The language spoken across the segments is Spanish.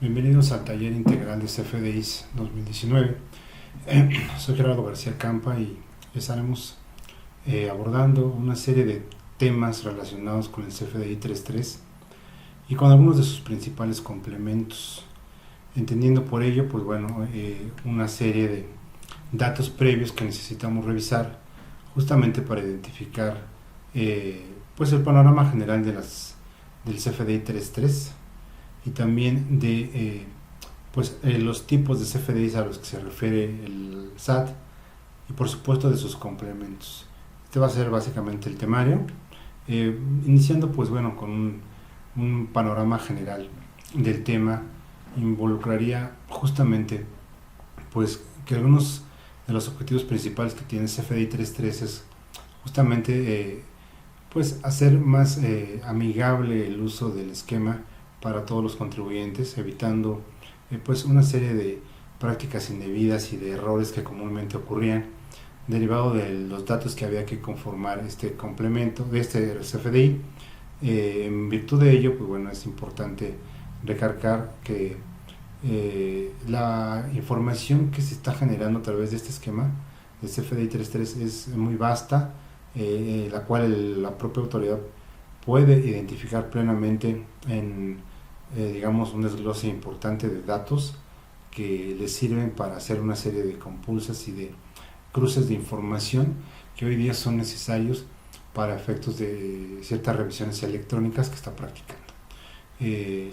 Bienvenidos al taller integral de CFDIs 2019. Soy Gerardo García Campa y estaremos abordando una serie de temas relacionados con el CFDI 3.3 y con algunos de sus principales complementos, entendiendo por ello una serie de datos previos que necesitamos revisar justamente para identificar el panorama general del CFDI 3.3 y también de los tipos de CFDIs a los que se refiere el SAT y por supuesto de sus complementos. Este va a ser básicamente el temario, iniciando con un panorama general del tema. Involucraría justamente que algunos de los objetivos principales que tiene CFDI 3.3 es justamente hacer más amigable el uso del esquema para todos los contribuyentes, evitando una serie de prácticas indebidas y de errores que comúnmente ocurrían derivado de los datos que había que conformar este complemento de este CFDI. En virtud de ello, es importante recargar que la información que se está generando a través de este esquema de CFDI 3.3 es muy vasta, la cual la propia autoridad puede identificar plenamente en un desglose importante de datos que les sirven para hacer una serie de compulsas y de cruces de información que hoy día son necesarios para efectos de ciertas revisiones electrónicas que está practicando.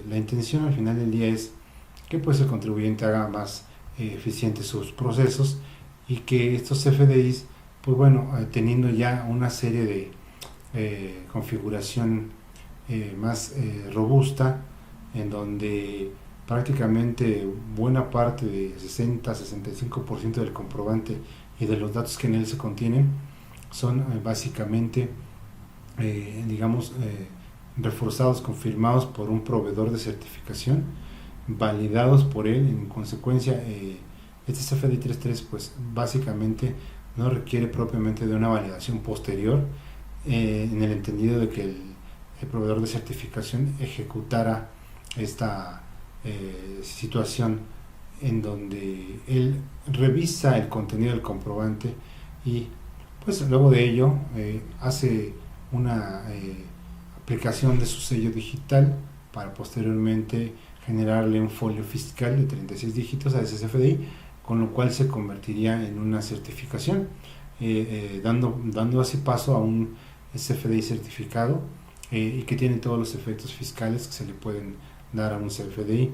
La intención al final del día es que el contribuyente haga más eficientes sus procesos y que estos CFDIs, teniendo ya una serie de configuración más robusta, en donde prácticamente buena parte de 60-65% del comprobante y de los datos que en él se contienen son básicamente reforzados, confirmados por un proveedor de certificación, validados por él. En consecuencia, este CFDI 3.3 básicamente no requiere propiamente de una validación posterior, en el entendido de que el proveedor de certificación ejecutara esta situación en donde él revisa el contenido del comprobante y luego de ello hace una aplicación de su sello digital para posteriormente generarle un folio fiscal de 36 dígitos a ese CFDI, con lo cual se convertiría en una certificación, dando así paso a un CFDI certificado y que tiene todos los efectos fiscales que se le pueden dar a un CFDI.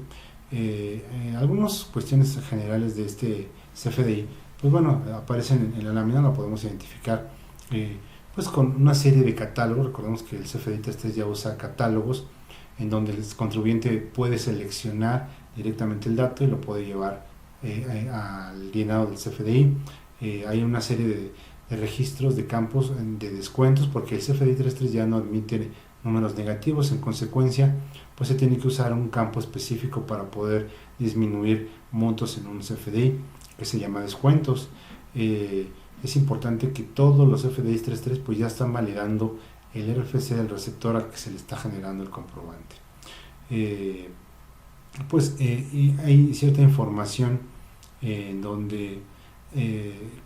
Algunas cuestiones generales de este CFDI aparecen en la lámina, lo podemos identificar con una serie de catálogos. Recordemos que el CFDI 3.3 ya usa catálogos en donde el contribuyente puede seleccionar directamente el dato y lo puede llevar al llenado del CFDI. Hay una serie de registros de campos de descuentos, porque el CFDI 3.3 ya no admite números negativos. En consecuencia, se tiene que usar un campo específico para poder disminuir montos en un CFDI que se llama descuentos. Es importante que todos los CFDIs 3.3 ya están validando el RFC del receptor al que se le está generando el comprobante. Hay cierta información en donde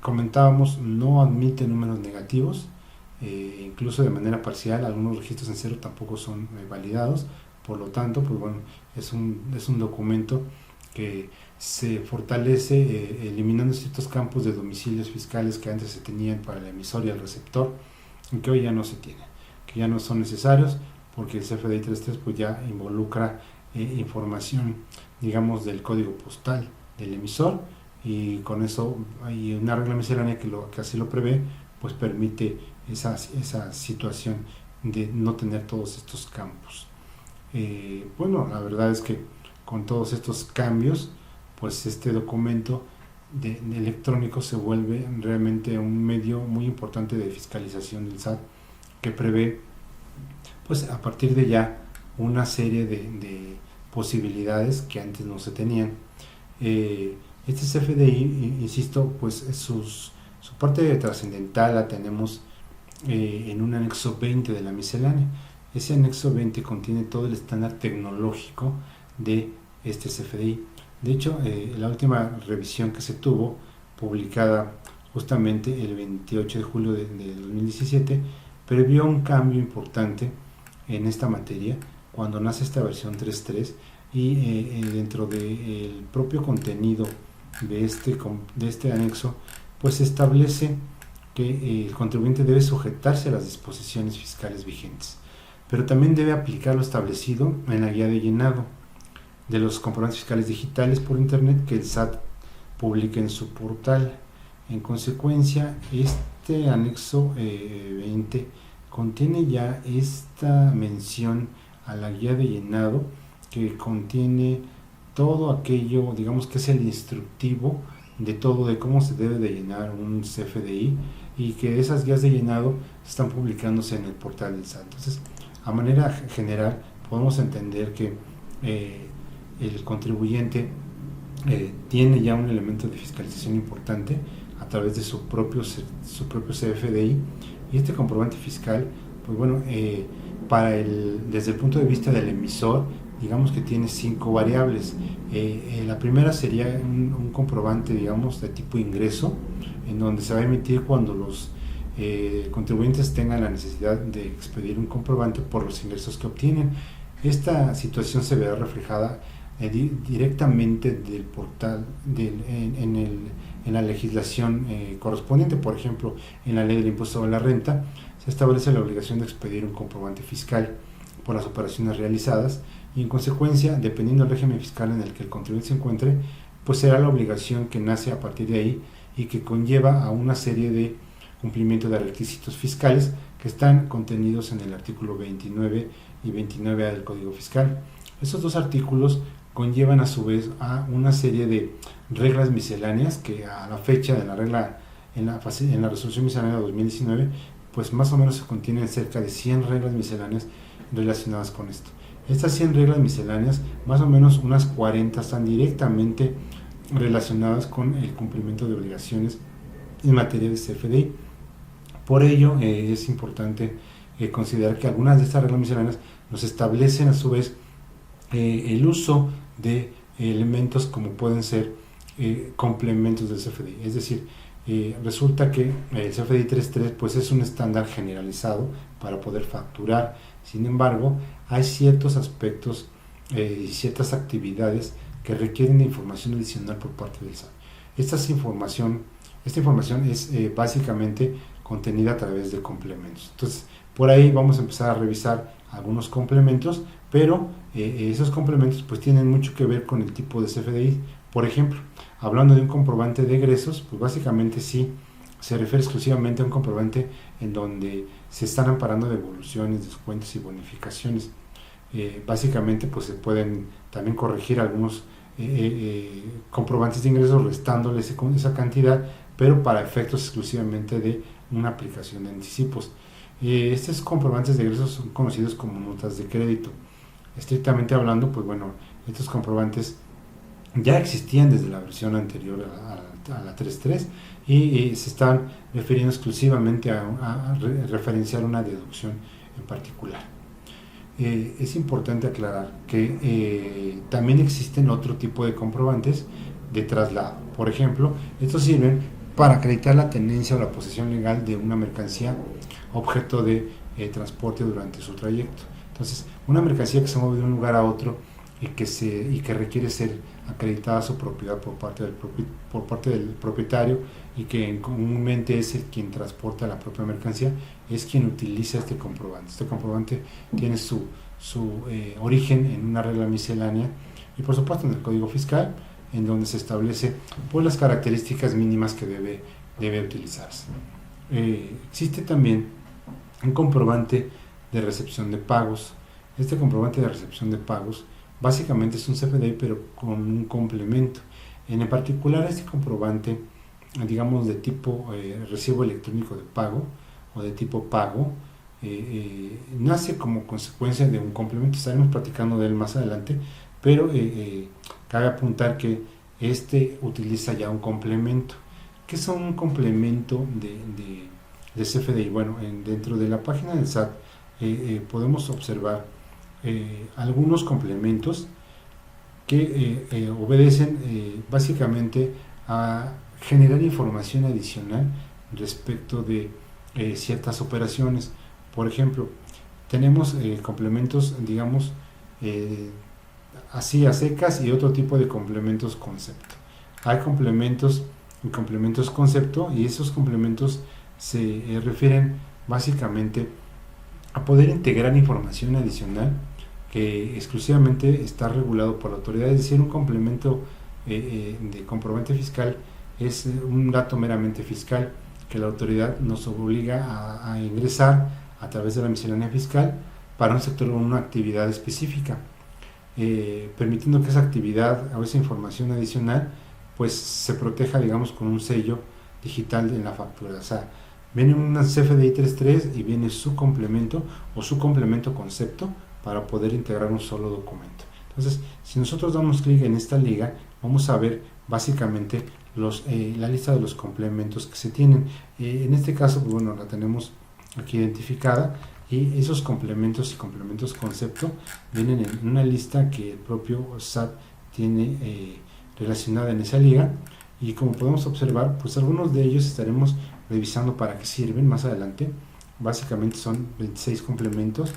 comentábamos no admite números negativos, incluso de manera parcial. Algunos registros en cero tampoco son validados. Por lo tanto, es un documento que se fortalece eliminando ciertos campos de domicilios fiscales que antes se tenían para el emisor y el receptor, y que hoy ya no se tienen, que ya no son necesarios, porque el CFDI 3.3 ya involucra información, del código postal del emisor, y con eso hay una regla miscelánea que así lo prevé, permite esa situación de no tener todos estos campos. La verdad es que con todos estos cambios, este documento electrónico se vuelve realmente un medio muy importante de fiscalización del SAT, que prevé a partir de ya una serie de posibilidades que antes no se tenían. Este CFDI, insisto, su parte trascendental la tenemos en un anexo 20 de la miscelánea. Ese anexo 20 contiene todo el estándar tecnológico de este CFDI. De hecho, la última revisión que se tuvo, publicada justamente el 28 de julio de 2017, previó un cambio importante en esta materia cuando nace esta versión 3.3 y dentro del propio contenido de este anexo, pues se establece que el contribuyente debe sujetarse a las disposiciones fiscales vigentes, pero también debe aplicar lo establecido en la guía de llenado de los comprobantes fiscales digitales por internet que el SAT publica en su portal. En consecuencia, este anexo 20 contiene ya esta mención a la guía de llenado, que contiene todo aquello, digamos que es el instructivo de todo, de cómo se debe de llenar un CFDI, y que esas guías de llenado están publicándose en el portal del SAT. Entonces, a manera general, podemos entender que el contribuyente tiene ya un elemento de fiscalización importante a través de su propio CFDI, y este comprobante fiscal, pues bueno, desde el punto de vista del emisor, digamos que tiene 5 variables. La primera sería un comprobante, digamos, de tipo ingreso, en donde se va a emitir cuando los contribuyentes tengan la necesidad de expedir un comprobante por los ingresos que obtienen. Esta situación se verá reflejada directamente del portal en la legislación correspondiente. Por ejemplo, en la ley del impuesto sobre la renta se establece la obligación de expedir un comprobante fiscal por las operaciones realizadas, y en consecuencia, dependiendo del régimen fiscal en el que el contribuyente se encuentre, pues será la obligación que nace a partir de ahí y que conlleva a una serie de cumplimiento de requisitos fiscales que están contenidos en el artículo 29 y 29A del Código Fiscal. Estos dos artículos conllevan a su vez a una serie de reglas misceláneas que a la fecha de la regla en la resolución miscelánea de 2019, pues más o menos se contienen cerca de 100 reglas misceláneas relacionadas con esto. Estas 100 reglas misceláneas, más o menos unas 40 están directamente relacionadas con el cumplimiento de obligaciones en materia de CFDI. Por ello, es importante considerar que algunas de estas reglas misceláneas nos establecen a su vez el uso de elementos como pueden ser complementos del CFDI. Es decir, resulta que el CFDI 3.3 pues es un estándar generalizado para poder facturar. Sin embargo, hay ciertos aspectos y ciertas actividades que requieren de información adicional por parte del SAT. Esta información es básicamente contenida a través de complementos. Entonces, por ahí vamos a empezar a revisar algunos complementos, pero esos complementos pues tienen mucho que ver con el tipo de CFDI. Por ejemplo, hablando de un comprobante de egresos, pues básicamente sí se refiere exclusivamente a un comprobante en donde se están amparando devoluciones, descuentos y bonificaciones. Básicamente pues se pueden también corregir algunos comprobantes de ingresos restándoles esa cantidad, pero para efectos exclusivamente de una aplicación de anticipos. Estos comprobantes de ingresos son conocidos como notas de crédito. Estrictamente hablando, pues bueno, estos comprobantes ya existían desde la versión anterior a la 3.3 y se están refiriendo exclusivamente a referenciar una deducción en particular. Es importante aclarar que también existen otro tipo de comprobantes de traslado. Por ejemplo, estos sirven para acreditar la tenencia o la posesión legal de una mercancía objeto de transporte durante su trayecto. Entonces, una mercancía que se mueve de un lugar a otro y que requiere ser acreditada su propiedad por parte del propietario, y que comúnmente es el quien transporta la propia mercancía, es quien utiliza este comprobante. Este comprobante tiene su origen en una regla miscelánea y por supuesto en el Código Fiscal, en donde se establece pues las características mínimas que debe utilizarse. Existe también un comprobante de recepción de pagos. Este comprobante de recepción de pagos básicamente es un CFDI pero con un complemento. En particular, este comprobante, digamos de tipo recibo electrónico de pago o de tipo pago, nace como consecuencia de un complemento. Estaremos platicando de él más adelante, pero cabe apuntar que este utiliza ya un complemento. ¿Qué es un complemento de CFDI? Bueno, dentro de la página del SAT podemos observar algunos complementos que obedecen básicamente a generar información adicional respecto de ciertas operaciones. Por ejemplo, tenemos complementos, digamos, así a secas, y otro tipo de complementos concepto. Hay complementos y complementos concepto, y esos complementos se refieren básicamente a poder integrar información adicional que exclusivamente está regulado por la autoridad. Es decir, un complemento de comprobante fiscal es un dato meramente fiscal que la autoridad nos obliga a ingresar a través de la miscelánea fiscal para un sector o una actividad específica, permitiendo que esa actividad o esa información adicional pues se proteja, digamos, con un sello digital en la factura. O sea, viene una CFDI 3.3 y viene su complemento o su complemento concepto para poder integrar un solo documento. Entonces, si nosotros damos clic en esta liga, vamos a ver básicamente la lista de los complementos que se tienen. En este caso, pues, bueno, la tenemos aquí identificada, y esos complementos y complementos concepto vienen en una lista que el propio SAT tiene relacionada en esa liga, y como podemos observar, pues algunos de ellos estaremos revisando para qué sirven más adelante. Básicamente son 26 complementos,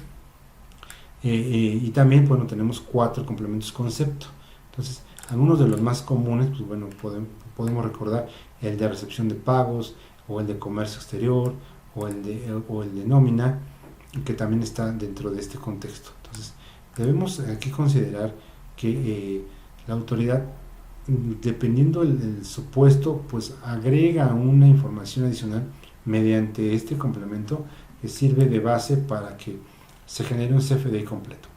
y también, bueno, tenemos 4 complementos concepto. Entonces, algunos de los más comunes, pues bueno, podemos recordar el de recepción de pagos, o el de comercio exterior, o el de nómina, que también está dentro de este contexto. Entonces, debemos aquí considerar que la autoridad, dependiendo del supuesto, pues agrega una información adicional mediante este complemento, que sirve de base para que se genere un CFDI completo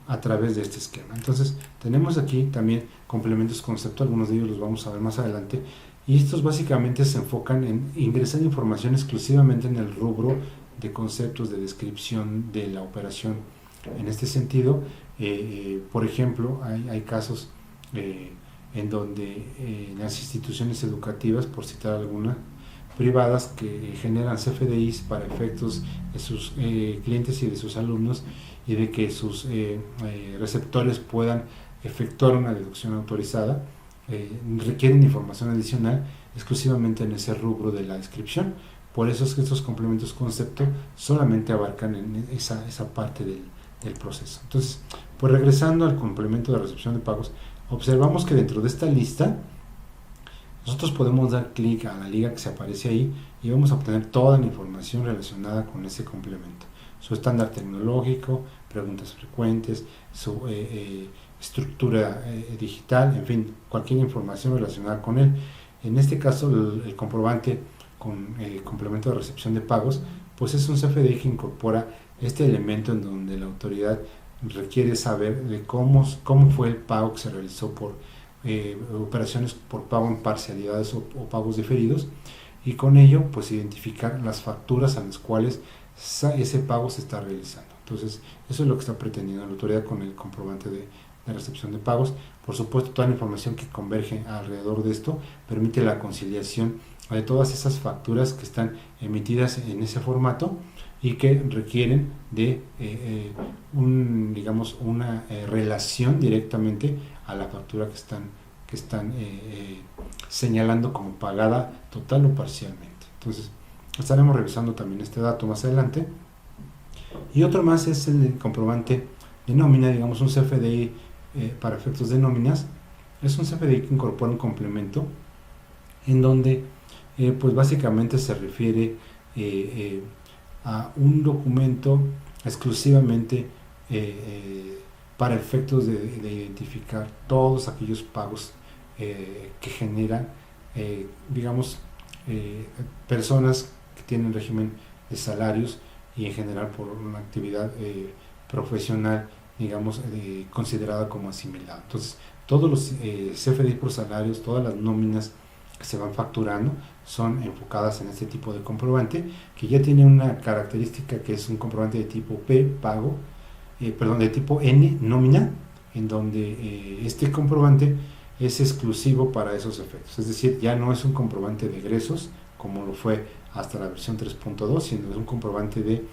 a través de este esquema. Entonces, tenemos aquí también complementos concepto, algunos de ellos los vamos a ver más adelante, y estos básicamente se enfocan en ingresar información exclusivamente en el rubro de conceptos, de descripción de la operación. En este sentido, por ejemplo, hay casos en donde las instituciones educativas, por citar alguna, privadas, que generan CFDIs para efectos de sus clientes y de sus alumnos, y de que sus receptores puedan efectuar una deducción autorizada, requieren información adicional exclusivamente en ese rubro de la descripción. Por eso es que estos complementos concepto solamente abarcan en esa parte del proceso. Entonces, pues regresando al complemento de recepción de pagos, observamos que dentro de esta lista nosotros podemos dar clic a la liga que se aparece ahí, y vamos a obtener toda la información relacionada con ese complemento: su estándar tecnológico, preguntas frecuentes, su estructura digital, en fin, cualquier información relacionada con él. En este caso, el comprobante con complemento de recepción de pagos, pues es un CFDI que incorpora este elemento en donde la autoridad requiere saber de cómo fue el pago que se realizó por operaciones por pago en parcialidades o pagos diferidos, y con ello pues identificar las facturas a las cuales ese pago se está realizando. Entonces, eso es lo que está pretendiendo la autoridad con el comprobante de recepción de pagos. Por supuesto, toda la información que converge alrededor de esto permite la conciliación de todas esas facturas que están emitidas en ese formato y que requieren de una relación directamente a la factura que están señalando como pagada total o parcialmente. Entonces, estaremos revisando también este dato más adelante. Y otro más es el comprobante de nómina, digamos un CFDI para efectos de nóminas. Es un CFDI que incorpora un complemento en donde pues básicamente se refiere a un documento exclusivamente para efectos de identificar todos aquellos pagos que generan personas que tienen régimen de salarios y en general por una actividad profesional, considerada como asimilada. Entonces, todos los CFDI por salarios, todas las nóminas que se van facturando son enfocadas en este tipo de comprobante, que ya tiene una característica, que es un comprobante de tipo P, pago, de tipo N, nómina, en donde este comprobante es exclusivo para esos efectos. Es decir, ya no es un comprobante de egresos como lo fue hasta la versión 3.2, sino es un comprobante de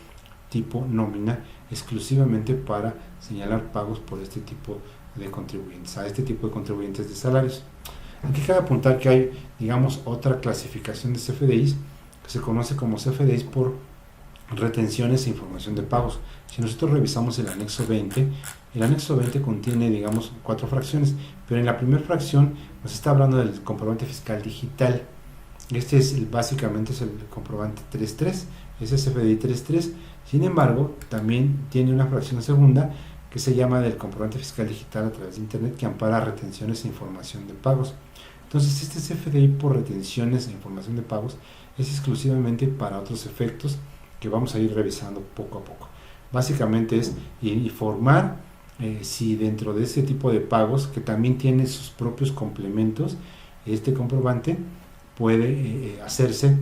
tipo nómina exclusivamente para señalar pagos por este tipo de contribuyentes, a este tipo de contribuyentes de salarios. Aquí cabe apuntar que hay, digamos, otra clasificación de CFDIs que se conoce como CFDIs por retenciones e información de pagos. Si nosotros revisamos el anexo 20, el anexo 20 contiene, digamos, 4 fracciones, pero en la primera fracción nos está hablando del comprobante fiscal digital. Este es básicamente es el comprobante 3.3, ese es CFDI 3.3. Sin embargo, también tiene una fracción segunda que se llama del comprobante fiscal digital a través de internet, que ampara retenciones e información de pagos. Entonces, este CFDI por retenciones e información de pagos es exclusivamente para otros efectos que vamos a ir revisando poco a poco. Básicamente es informar si dentro de ese tipo de pagos, que también tiene sus propios complementos, este comprobante puede hacerse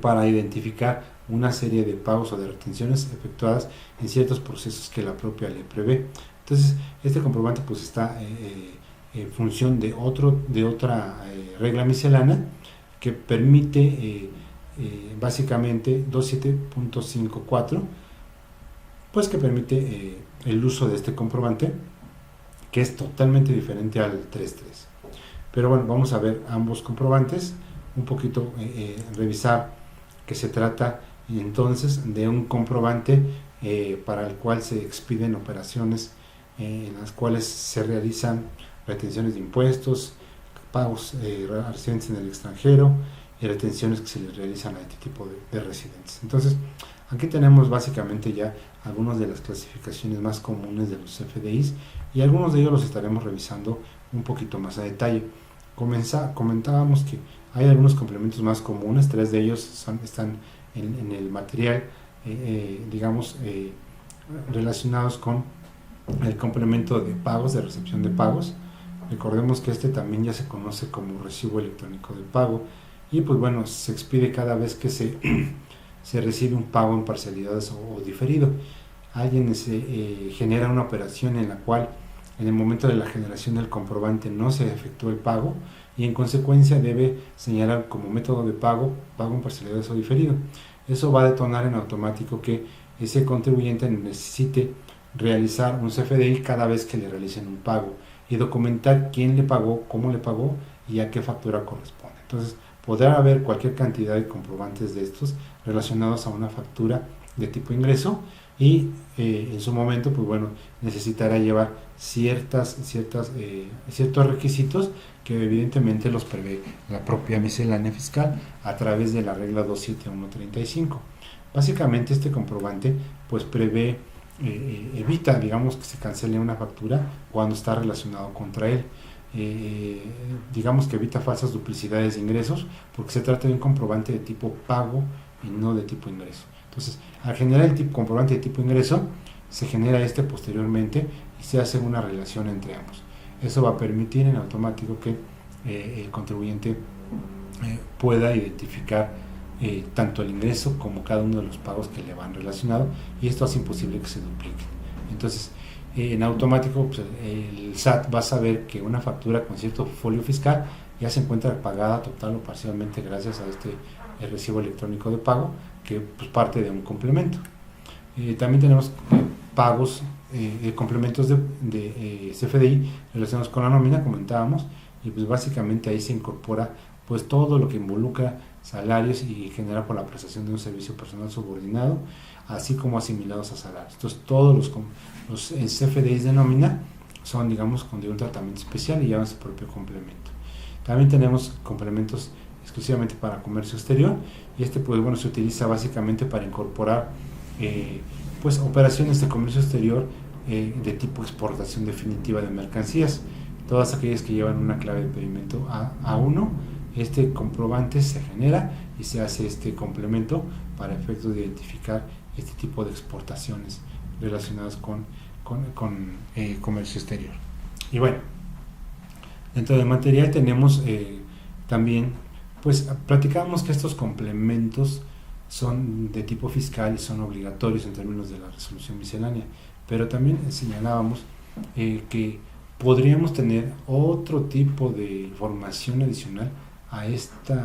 para identificar una serie de pagos o de retenciones efectuadas en ciertos procesos que la propia ley prevé. Entonces, este comprobante pues está en función de otra regla miscelánea que permite básicamente 27.54, pues que permite el uso de este comprobante, que es totalmente diferente al 3.3. Pero bueno, vamos a ver ambos comprobantes, un poquito revisar que se trata entonces de un comprobante para el cual se expiden operaciones en las cuales se realizan retenciones de impuestos, pagos a residentes en el extranjero y retenciones que se les realizan a este tipo de residentes. Entonces, aquí tenemos básicamente ya algunas de las clasificaciones más comunes de los CFDIs y algunos de ellos los estaremos revisando un poquito más a detalle. Comentábamos que hay algunos complementos más comunes, 3 de ellos están en el material, relacionados con el complemento de pagos, de recepción de pagos. Recordemos que este también ya se conoce como recibo electrónico de pago y pues bueno, se expide cada vez que se recibe un pago en parcialidades o diferido. Alguien genera una operación en la cual en el momento de la generación del comprobante no se efectuó el pago y en consecuencia debe señalar como método de pago en parcialidades o diferido. Eso va a detonar en automático que ese contribuyente necesite realizar un CFDI cada vez que le realicen un pago y documentar quién le pagó, cómo le pagó y a qué factura corresponde. Entonces, podrá haber cualquier cantidad de comprobantes de estos relacionados a una factura de tipo ingreso y en su momento, pues bueno, necesitará llevar ciertos requisitos que evidentemente los prevé la propia miscelánea fiscal a través de la regla 27135. Básicamente este comprobante pues prevé, evita, digamos, que se cancele una factura cuando está relacionado contra él. Digamos que evita falsas duplicidades de ingresos porque se trata de un comprobante de tipo pago y no de tipo ingreso. Entonces, al generar el comprobante de tipo ingreso, se genera posteriormente y se hace una relación entre ambos. Eso va a permitir en automático que el contribuyente pueda identificar tanto el ingreso como cada uno de los pagos que le van relacionados y esto hace imposible que se dupliquen. Entonces, en automático pues, el SAT va a saber que una factura con cierto folio fiscal ya se encuentra pagada total o parcialmente gracias a el recibo electrónico de pago que pues, parte de un complemento. También tenemos pagos, complementos de CFDI relacionados con la nómina, comentábamos, y pues básicamente ahí se incorpora pues todo lo que involucra salarios y genera por la prestación de un servicio personal subordinado, así como asimilados a salarios. Entonces todos los CFDIs de nómina son, digamos, con un tratamiento especial y llevan su propio complemento. También tenemos complementos exclusivamente para comercio exterior y pues bueno, se utiliza básicamente para incorporar pues operaciones de comercio exterior de tipo exportación definitiva de mercancías, todas aquellas que llevan una clave de pedimento A1. Este comprobante se genera y se hace este complemento para efectos de identificar este tipo de exportaciones relacionadas con comercio exterior. Y bueno, dentro del material tenemos también, pues platicamos que estos complementos son de tipo fiscal y son obligatorios en términos de la resolución miscelánea, pero también señalábamos que podríamos tener otro tipo de información adicional a este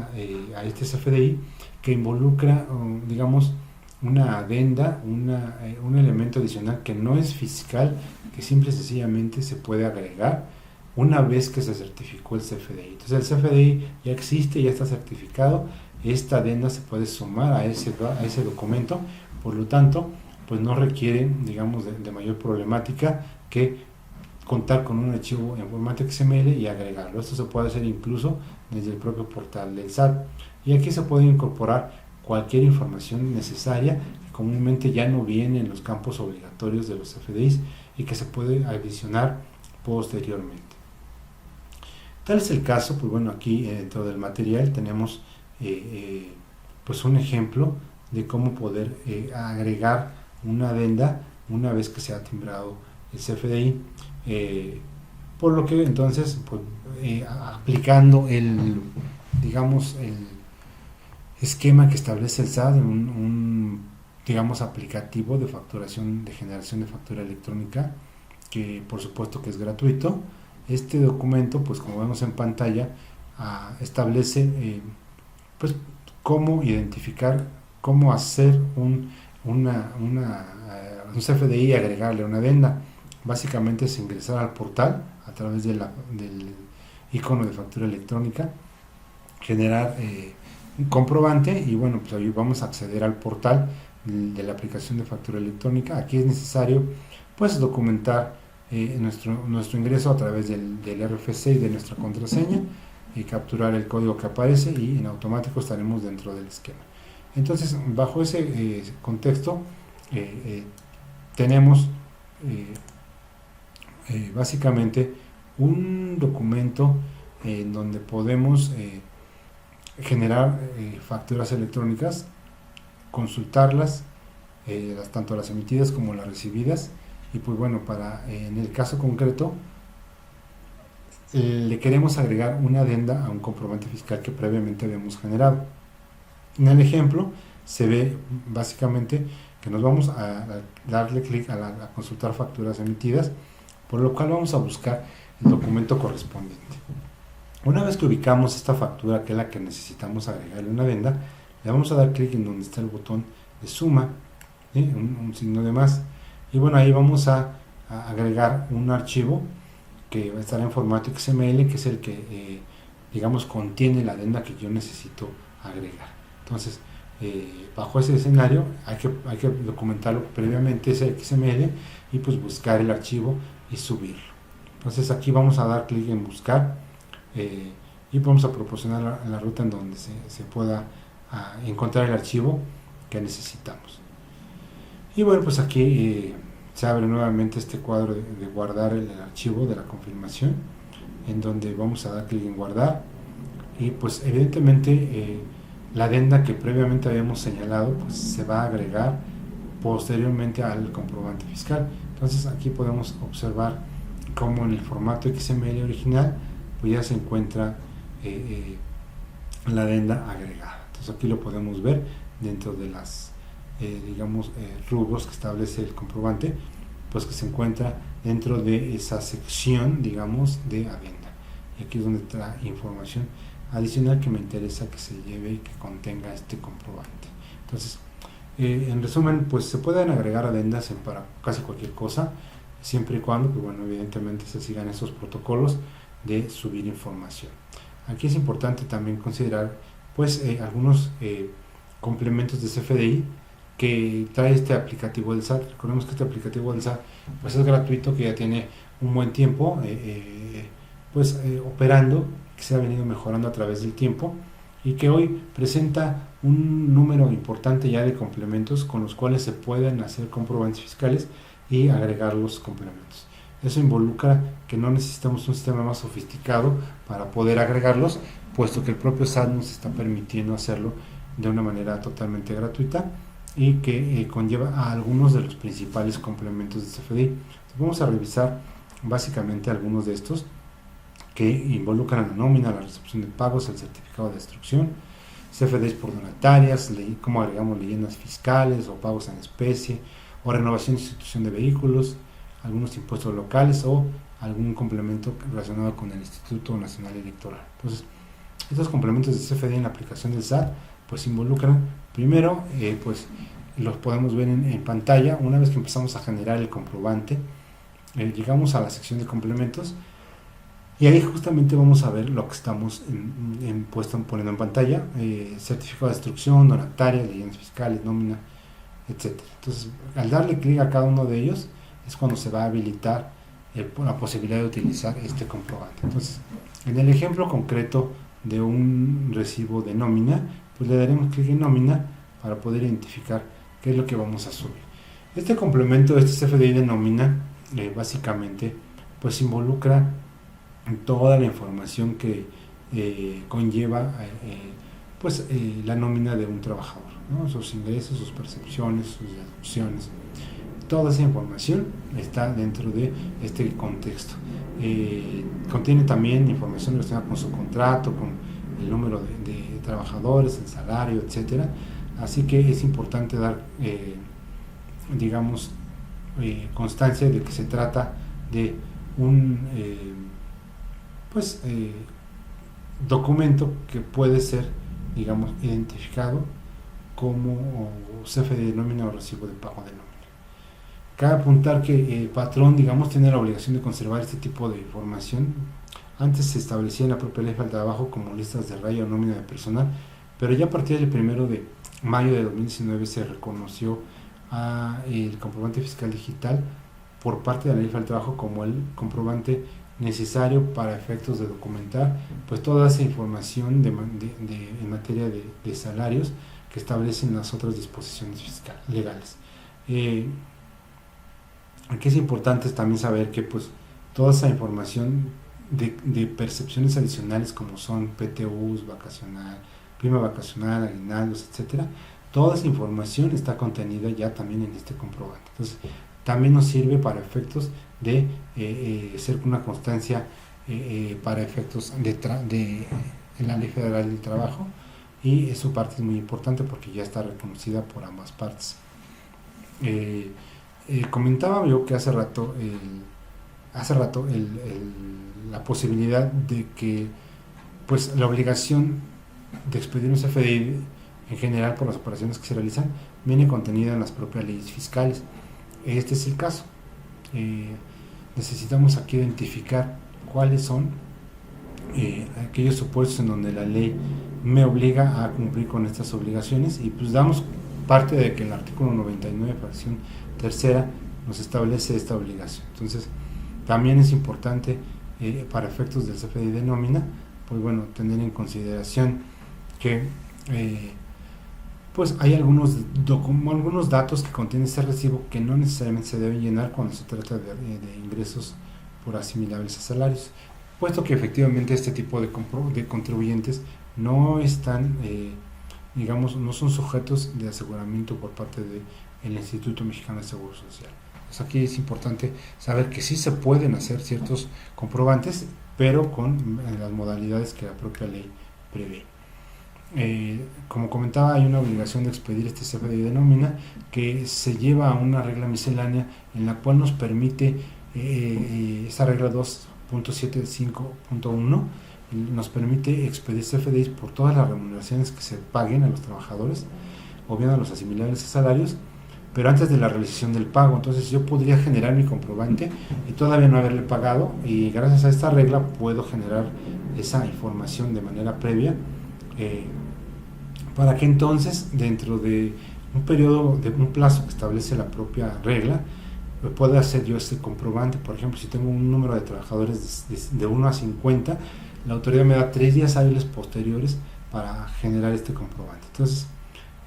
CFDI que involucra, digamos, una adenda, un elemento adicional que no es fiscal, que simple y sencillamente se puede agregar una vez que se certificó el CFDI. Entonces el CFDI ya existe, ya está certificado, esta adenda se puede sumar a ese documento, por lo tanto, pues no requiere, digamos, de mayor problemática que contar con un archivo en formato XML y agregarlo. Esto se puede hacer incluso desde el propio portal del SAT. Y aquí se puede incorporar cualquier información necesaria que comúnmente ya no viene en los campos obligatorios de los CFDIs y que se puede adicionar posteriormente. Tal es el caso, pues bueno, aquí dentro del material tenemos pues un ejemplo de cómo poder agregar una adenda una vez que se ha timbrado el CFDI, por lo que entonces pues, aplicando el esquema que establece el SAT en un digamos aplicativo de facturación, de generación de factura electrónica, que por supuesto que es gratuito. Este documento, pues como vemos en pantalla, establece pues cómo identificar, cómo hacer un CFDI y agregarle una adenda. Básicamente es ingresar al portal a través del icono de factura electrónica, generar un comprobante y bueno, pues ahí vamos a acceder al portal de la aplicación de factura electrónica. Aquí es necesario pues documentar nuestro ingreso a través del RFC y de nuestra contraseña y capturar el código que aparece y en automático estaremos dentro del esquema. Entonces, bajo ese contexto tenemos básicamente un documento en donde podemos generar facturas electrónicas, consultarlas, tanto las emitidas como las recibidas, y pues bueno, en el caso concreto le queremos agregar una adenda a un comprobante fiscal que previamente habíamos generado. En el ejemplo se ve básicamente que nos vamos a darle clic a consultar facturas emitidas, por lo cual vamos a buscar el documento correspondiente. Una vez que ubicamos esta factura, que es la que necesitamos agregarle una adenda, le vamos a dar clic en donde está el botón de suma, un signo de más, y bueno, ahí vamos a agregar un archivo que va a estar en formato XML, que es el que digamos contiene la adenda que yo necesito agregar. Entonces bajo ese escenario hay que documentarlo previamente, ese XML, y pues buscar el archivo y subirlo. Entonces aquí vamos a dar clic en buscar y vamos a proporcionar la ruta en donde se pueda encontrar el archivo que necesitamos. Y bueno, pues aquí se abre nuevamente este cuadro de guardar el archivo de la confirmación, en donde vamos a dar clic en guardar y pues evidentemente la adenda que previamente habíamos señalado pues se va a agregar posteriormente al comprobante fiscal. Entonces aquí podemos observar cómo en el formato XML original pues ya se encuentra la adenda agregada. Entonces aquí lo podemos ver dentro de las rubros que establece el comprobante, pues que se encuentra dentro de esa sección, digamos, de adenda. Y aquí es donde está información adicional que me interesa que se lleve y que contenga este comprobante. Entonces, en resumen, pues se pueden agregar adendas para casi cualquier cosa, siempre y cuando, pues bueno, evidentemente se sigan esos protocolos de subir información. Aquí es importante también considerar, pues, algunos complementos de CFDI que trae este aplicativo del SAT. Recordemos que este aplicativo del SAT pues es gratuito, que ya tiene un buen tiempo operando, que se ha venido mejorando a través del tiempo y que hoy presenta un número importante ya de complementos con los cuales se pueden hacer comprobantes fiscales y agregar los complementos. Eso involucra que no necesitamos un sistema más sofisticado para poder agregarlos, puesto que el propio SAT nos está permitiendo hacerlo de una manera totalmente gratuita y que conlleva a algunos de los principales complementos de CFDI. Entonces vamos a revisar básicamente algunos de estos que involucran la nómina, la recepción de pagos, el certificado de destrucción, CFDIs por donatarias, cómo agregamos leyendas fiscales o pagos en especie, o renovación de institución de vehículos, algunos impuestos locales o algún complemento relacionado con el Instituto Nacional Electoral. Entonces, estos complementos de CFDI en la aplicación del SAT pues involucran, primero, pues los podemos ver en pantalla. Una vez que empezamos a generar el comprobante, llegamos a la sección de complementos y ahí justamente vamos a ver lo que estamos poniendo en pantalla: certificado de instrucción, honorataria, leyendas fiscales, nómina, etcétera. Entonces, al darle clic a cada uno de ellos es cuando se va a habilitar la posibilidad de utilizar este comprobante. Entonces, en el ejemplo concreto de un recibo de nómina, pues le daremos clic en nómina para poder identificar qué es lo que vamos a subir. Este complemento, este CFDI de nómina, básicamente pues involucra toda la información que conlleva la nómina de un trabajador, ¿no? Sus ingresos, sus percepciones, sus deducciones. Toda esa información está dentro de este contexto. Contiene también información relacionada con su contrato, con el número de trabajadores, el salario, etcétera. Así que es importante dar, constancia de que se trata de un documento que puede ser, identificado como CFDI de nómina o recibo de pago de nómina. Cabe apuntar que el patrón, tiene la obligación de conservar este tipo de información. Antes se establecía en la propia ley del trabajo como listas de raya o nómina de personal, pero ya a partir del 1 de mayo de 2019 se reconoció el comprobante fiscal digital por parte de la ley del trabajo como el comprobante necesario para efectos de documentar pues toda esa información en materia de salarios que establecen las otras disposiciones fiscales legales. Aquí es importante también saber que pues toda esa información de percepciones adicionales como son PTUs, vacacional, prima vacacional, aguinaldos, etcétera, toda esa información está contenida ya también en este comprobante. Entonces, también nos sirve para efectos de ser una constancia para efectos de la Ley Federal del Trabajo, y su parte es muy importante porque ya está reconocida por ambas partes. Comentaba yo que hace rato la posibilidad de que pues la obligación de expedir un CFDI en general por las operaciones que se realizan viene contenida en las propias leyes fiscales. Este es el caso. Necesitamos aquí identificar cuáles son aquellos supuestos en donde la ley me obliga a cumplir con estas obligaciones, y pues damos parte de que el artículo 99, fracción tercera, nos establece esta obligación. Entonces, también es importante para efectos del CFDI de nómina, pues bueno, tener en consideración que pues hay algunos datos que contiene este recibo que no necesariamente se deben llenar cuando se trata de ingresos por asimilables a salarios, puesto que efectivamente este tipo de contribuyentes no están, no son sujetos de aseguramiento por parte del Instituto Mexicano de Seguro Social. Pues aquí es importante saber que sí se pueden hacer ciertos comprobantes, pero con las modalidades que la propia ley prevé. Como comentaba, hay una obligación de expedir este CFDI de nómina que se lleva a una regla miscelánea en la cual nos permite, esa regla 2.75.1 nos permite expedir CFDIs por todas las remuneraciones que se paguen a los trabajadores o bien a los asimilables a salarios, pero antes de la realización del pago. Entonces yo podría generar mi comprobante y todavía no haberle pagado, y gracias a esta regla puedo generar esa información de manera previa, para que entonces dentro de un periodo, de un plazo que establece la propia regla, pueda hacer yo este comprobante. Por ejemplo, si tengo un número de trabajadores de 1 a 50, la autoridad me da 3 días hábiles posteriores para generar este comprobante. Entonces,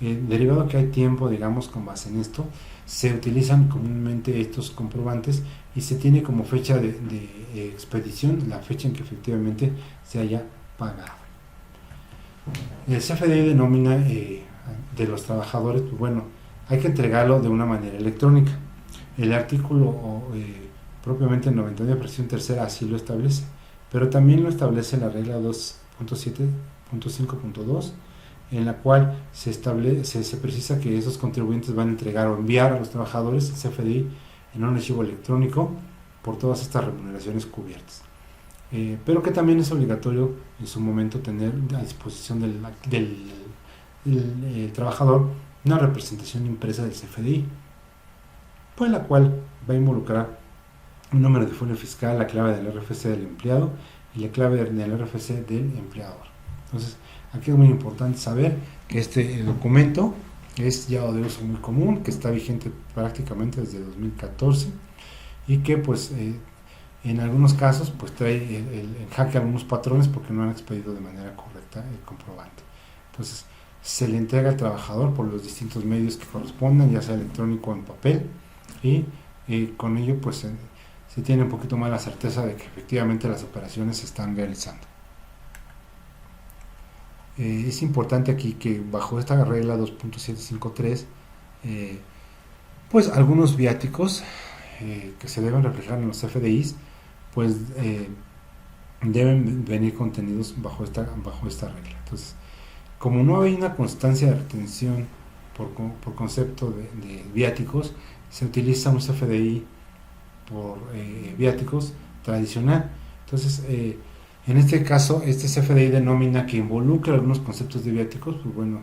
derivado que hay tiempo, con base en esto, se utilizan comúnmente estos comprobantes y se tiene como fecha de expedición la fecha en que efectivamente se haya pagado. El CFDI de nómina de los trabajadores, pues bueno, hay que entregarlo de una manera electrónica. El artículo propiamente 99, fracción tercera, así lo establece, pero también lo establece la regla 2.7.5.2, en la cual se precisa que esos contribuyentes van a entregar o enviar a los trabajadores el CFDI en un archivo electrónico por todas estas remuneraciones cubiertas. Pero que también es obligatorio en su momento tener a disposición del trabajador una representación impresa del CFDI, pues la cual va a involucrar un número de folio fiscal, la clave del RFC del empleado y la clave del RFC del empleador. Entonces, aquí es muy importante saber que este documento es ya de uso muy común, que está vigente prácticamente desde 2014 y que pues en algunos casos pues trae en jaque algunos patrones porque no han expedido de manera correcta el comprobante. Entonces, se le entrega al trabajador por los distintos medios que correspondan, ya sea electrónico o en papel, y con ello pues se tiene un poquito más la certeza de que efectivamente las operaciones se están realizando. Es importante aquí que bajo esta regla 2.753 pues algunos viáticos que se deben reflejar en los FDIs pues deben venir contenidos bajo esta regla. Entonces, como no hay una constancia de retención por concepto de viáticos, se utiliza un CFDI por viáticos tradicional. Entonces, en este caso, este CFDI de nómina que involucra algunos conceptos de viáticos, pues bueno,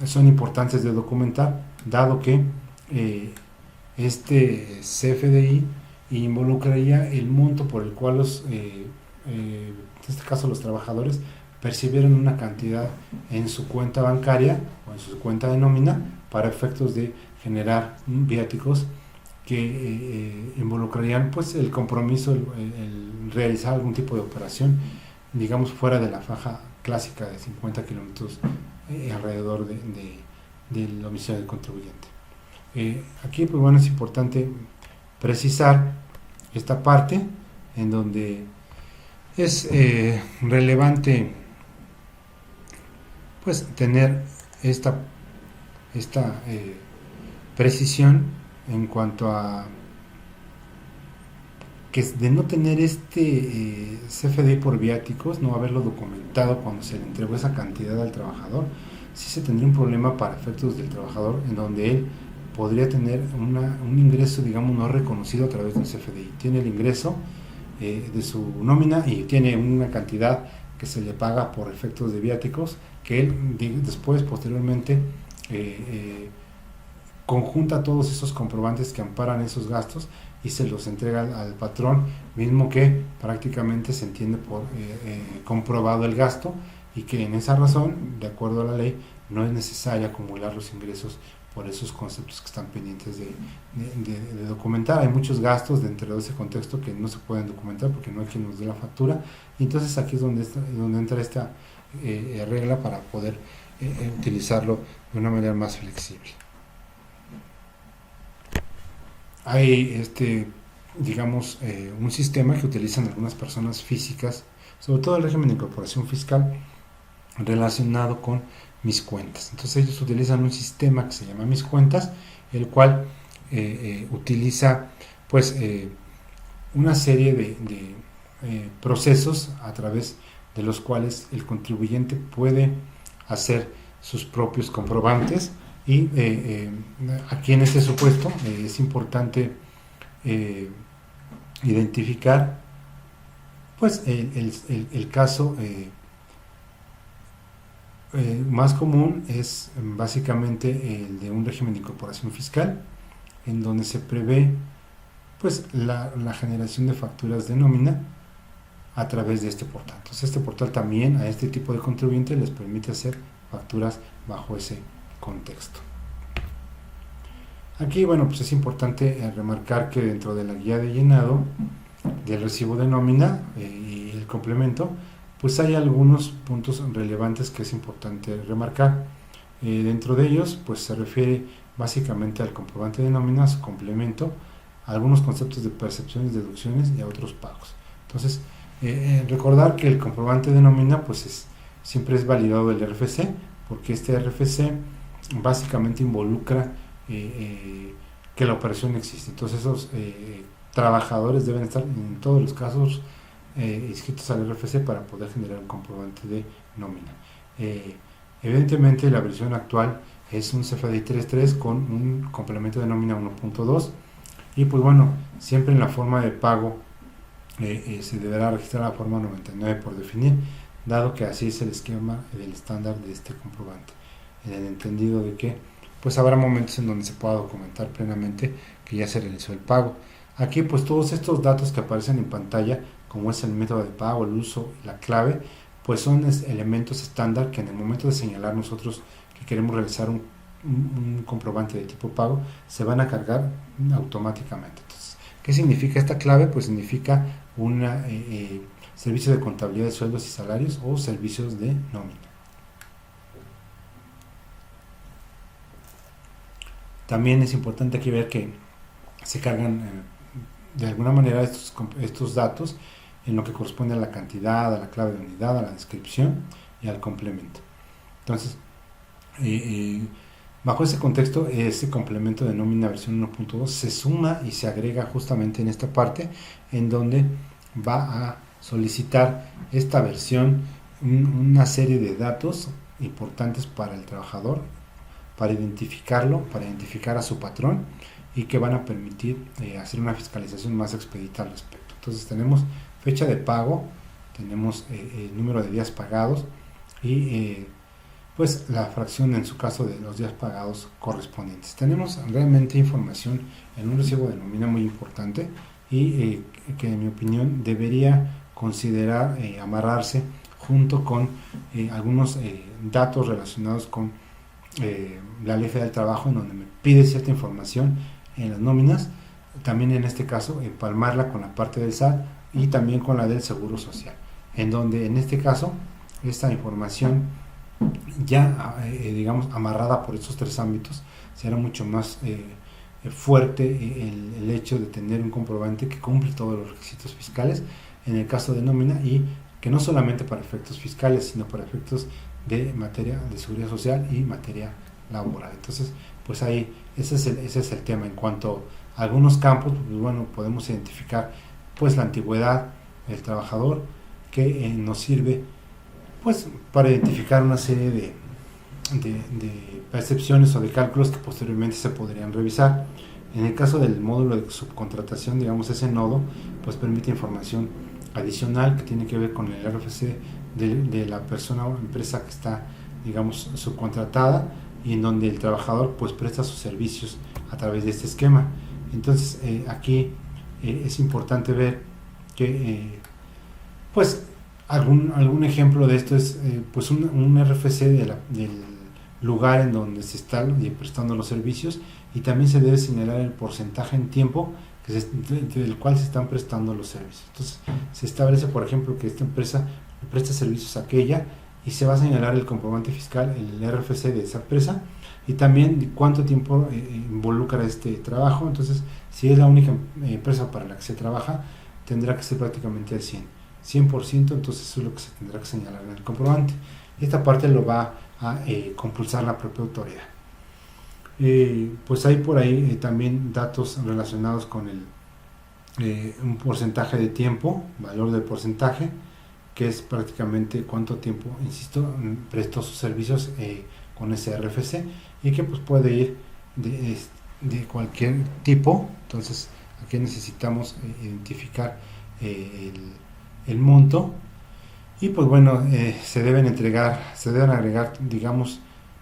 son importantes de documentar, dado que este CFDI involucraría el monto por el cual en este caso los trabajadores percibieron una cantidad en su cuenta bancaria o en su cuenta de nómina para efectos de generar viáticos que involucrarían pues el compromiso, el realizar algún tipo de operación, digamos fuera de la faja clásica de 50 kilómetros alrededor del domicilio del contribuyente. Aquí pues bueno, es importante precisar esta parte en donde es relevante pues tener esta precisión en cuanto a que de no tener este CFDI por viáticos, no haberlo documentado cuando se le entregó esa cantidad al trabajador, sí se tendría un problema para efectos del trabajador en donde él podría tener un ingreso, digamos, no reconocido a través del CFDI. Tiene el ingreso de su nómina y tiene una cantidad que se le paga por efectos de viáticos que él después, posteriormente, conjunta todos esos comprobantes que amparan esos gastos y se los entrega al patrón, mismo que prácticamente se entiende por comprobado el gasto y que en esa razón, de acuerdo a la ley, no es necesario acumular los ingresos por esos conceptos que están pendientes de documentar. Hay muchos gastos dentro de ese contexto que no se pueden documentar porque no hay quien nos dé la factura, y entonces aquí es donde entra esta regla para poder utilizarlo de una manera más flexible. Hay digamos un sistema que utilizan algunas personas físicas, sobre todo el régimen de incorporación fiscal, relacionado con mis cuentas. Entonces ellos utilizan un sistema que se llama mis cuentas, el cual utiliza pues una serie de procesos a través de los cuales el contribuyente puede hacer sus propios comprobantes, y aquí en este supuesto es importante identificar pues el caso más común es básicamente el de un régimen de incorporación fiscal, en donde se prevé pues la generación de facturas de nómina a través de este portal. Entonces este portal también a este tipo de contribuyentes les permite hacer facturas bajo ese contexto. Aquí bueno, pues es importante remarcar que dentro de la guía de llenado del recibo de nómina y el complemento, pues hay algunos puntos relevantes que es importante remarcar. Dentro de ellos, pues se refiere básicamente al comprobante de nómina, su complemento, a algunos conceptos de percepciones, deducciones y a otros pagos. Entonces, recordar que el comprobante de nómina, pues siempre es validado el RFC, porque este RFC básicamente involucra que la operación existe. Entonces, esos trabajadores deben estar en todos los casos inscritos al RFC para poder generar un comprobante de nómina. Evidentemente la versión actual es un CFDI 3.3 con un complemento de nómina 1.2, y pues bueno, siempre en la forma de pago se deberá registrar la forma 99 por definir, dado que así es el esquema del estándar de este comprobante, en el entendido de que pues habrá momentos en donde se pueda documentar plenamente que ya se realizó el pago. Aquí pues todos estos datos que aparecen en pantalla, como es el método de pago, el uso, la clave, pues son elementos estándar que en el momento de señalar nosotros que queremos realizar un comprobante de tipo pago, se van a cargar automáticamente. Entonces, ¿qué significa esta clave? Pues significa un servicio de contabilidad de sueldos y salarios o servicios de nómina. También es importante aquí ver que se cargan de alguna manera estos datos en lo que corresponde a la cantidad, a la clave de unidad, a la descripción y al complemento. Entonces, bajo ese contexto, ese complemento de nómina versión 1.2 se suma y se agrega justamente en esta parte en donde va a solicitar esta versión una serie de datos importantes para el trabajador, para identificarlo, para identificar a su patrón y que van a permitir hacer una fiscalización más expedita al respecto. Entonces tenemos fecha de pago, tenemos el número de días pagados y pues la fracción en su caso de los días pagados correspondientes. Tenemos realmente información en un recibo de nómina muy importante y que en mi opinión debería considerar amarrarse junto con algunos datos relacionados con la Ley Federal del Trabajo, en donde me pide cierta información en las nóminas, también en este caso empalmarla con la parte del SAT y también con la del Seguro Social, en donde en este caso esta información ya digamos amarrada por estos tres ámbitos será mucho más fuerte el hecho de tener un comprobante que cumple todos los requisitos fiscales en el caso de nómina y que no solamente para efectos fiscales sino para efectos de materia de seguridad social y materia laboral. Entonces pues ahí ese es el tema. En cuanto a algunos campos, pues bueno, podemos identificar pues la antigüedad del trabajador que nos sirve pues para identificar una serie de percepciones o de cálculos que posteriormente se podrían revisar. En el caso del módulo de subcontratación, digamos, ese nodo pues permite información adicional que tiene que ver con el RFC de la persona o empresa que está, digamos, subcontratada y en donde el trabajador pues presta sus servicios a través de este esquema. Entonces aquí es importante ver que pues algún ejemplo de esto es pues un RFC del lugar en donde se están prestando los servicios y también se debe señalar el porcentaje en tiempo del cual se están prestando los servicios. Entonces se establece, por ejemplo, que esta empresa presta servicios a aquella y se va a señalar el comprobante fiscal, el RFC de esa empresa y también cuánto tiempo involucra este trabajo. Entonces, si es la única empresa para la que se trabaja, tendrá que ser prácticamente al 100%, entonces eso es lo que se tendrá que señalar en el comprobante. Esta parte lo va a compulsar la propia autoridad. Pues hay por ahí también datos relacionados con un porcentaje de tiempo, valor del porcentaje, que es prácticamente cuánto tiempo, insisto, prestó sus servicios con ese RFC y que pues puede ir de cualquier tipo. Entonces aquí necesitamos identificar el monto y pues bueno, se deben agregar, digamos,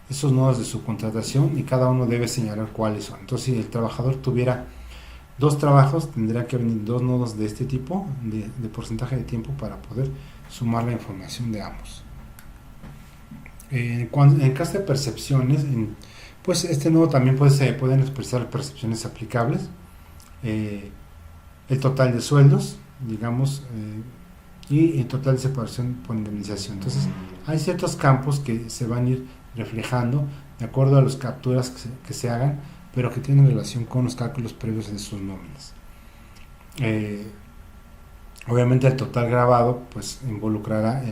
esos nodos de subcontratación y cada uno debe señalar cuáles son. Entonces si el trabajador tuviera dos trabajos, tendrá que venir dos nodos de este tipo de porcentaje de tiempo para poder sumar la información de ambos. En caso de percepciones, pues este nodo también se pueden expresar percepciones aplicables, el total de sueldos, digamos, y el total de separación por indemnización. Entonces hay ciertos campos que se van a ir reflejando de acuerdo a las capturas que se hagan, pero que tienen relación con los cálculos previos de sus nóminas. Obviamente el total grabado pues involucrará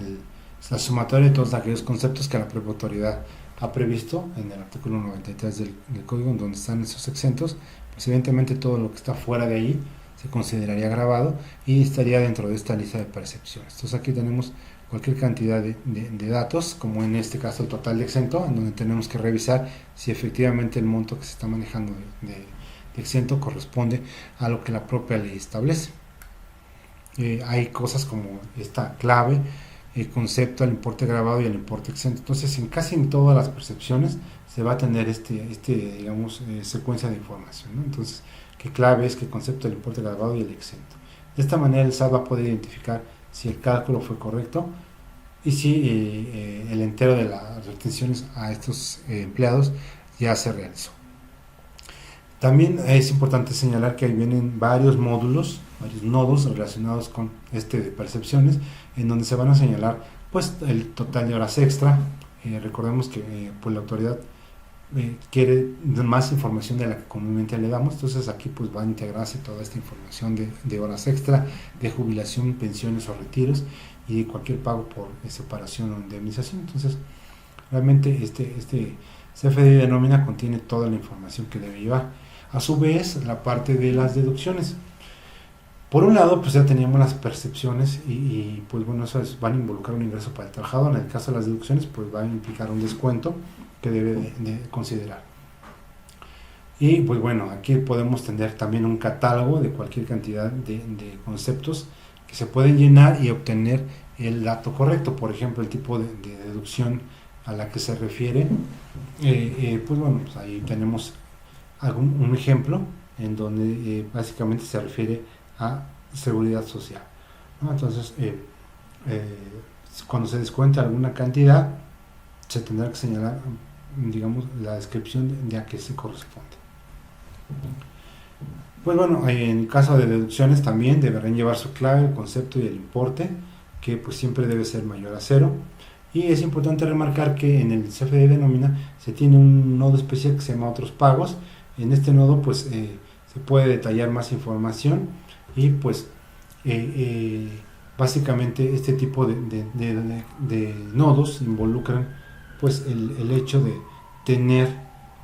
la sumatoria de todos aquellos conceptos que la propia autoridad ha previsto en el artículo 93 del código, en donde están esos exentos. Pues evidentemente todo lo que está fuera de ahí se consideraría grabado y estaría dentro de esta lista de percepciones. Entonces aquí tenemos cualquier cantidad de datos, como en este caso el total de exento, en donde tenemos que revisar si efectivamente el monto que se está manejando de exento corresponde a lo que la propia ley establece. Hay cosas como esta clave el concepto, al importe grabado y al importe exento. Entonces, en casi en todas las percepciones se va a tener digamos, secuencia de información, ¿no? Entonces, qué clave es, qué concepto, el importe grabado y el exento. De esta manera el SAT va a poder identificar si el cálculo fue correcto y si el entero de las retenciones a estos empleados ya se realizó. También es importante señalar que ahí vienen varios módulos, varios nodos relacionados con de percepciones, en donde se van a señalar pues el total de horas extra. Recordemos que pues la autoridad quiere más información de la que comúnmente le damos, entonces aquí pues va a integrarse toda esta información de horas extra, de jubilación, pensiones o retiros y de cualquier pago por separación o indemnización. Entonces realmente este CFDI de nómina contiene toda la información que debe llevar. A su vez, la parte de las deducciones. Por un lado, pues ya teníamos las percepciones y pues bueno, eso van a involucrar un ingreso para el trabajador. En el caso de las deducciones, pues va a implicar un descuento que debe de considerar. Y pues bueno, aquí podemos tener también un catálogo de cualquier cantidad de conceptos que se pueden llenar y obtener el dato correcto. Por ejemplo, el tipo de deducción a la que se refiere. Pues bueno, pues ahí tenemos un ejemplo en donde básicamente se refiere a seguridad social, ¿no? Entonces, cuando se descuenta alguna cantidad, se tendrá que señalar, digamos, la descripción de a qué se corresponde. Pues bueno, en el caso de deducciones también deberán llevar su clave, el concepto y el importe, que pues siempre debe ser mayor a 0. Y es importante remarcar que en el CFDI de nómina se tiene un nodo especial que se llama otros pagos. En este nodo pues se puede detallar más información y pues básicamente este tipo de nodos involucran pues el hecho de tener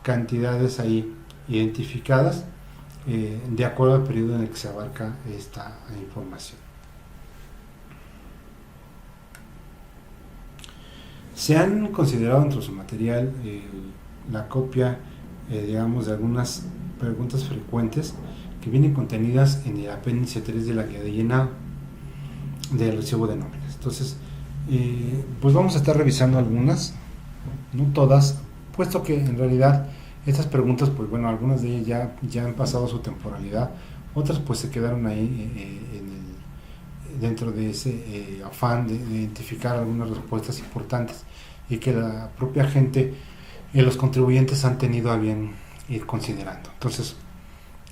cantidades ahí identificadas de acuerdo al periodo en el que se abarca esta información. Se han considerado dentro de su material la copia, digamos, de algunas preguntas frecuentes que vienen contenidas en el apéndice 3 de la guía de llenado del recibo de nóminas. Entonces, pues vamos a estar revisando algunas, no todas, puesto que en realidad estas preguntas, pues bueno, algunas de ellas ya han pasado su temporalidad, otras pues se quedaron ahí dentro de ese afán de identificar algunas respuestas importantes y que la propia gente y los contribuyentes han tenido a bien ir considerando. Entonces,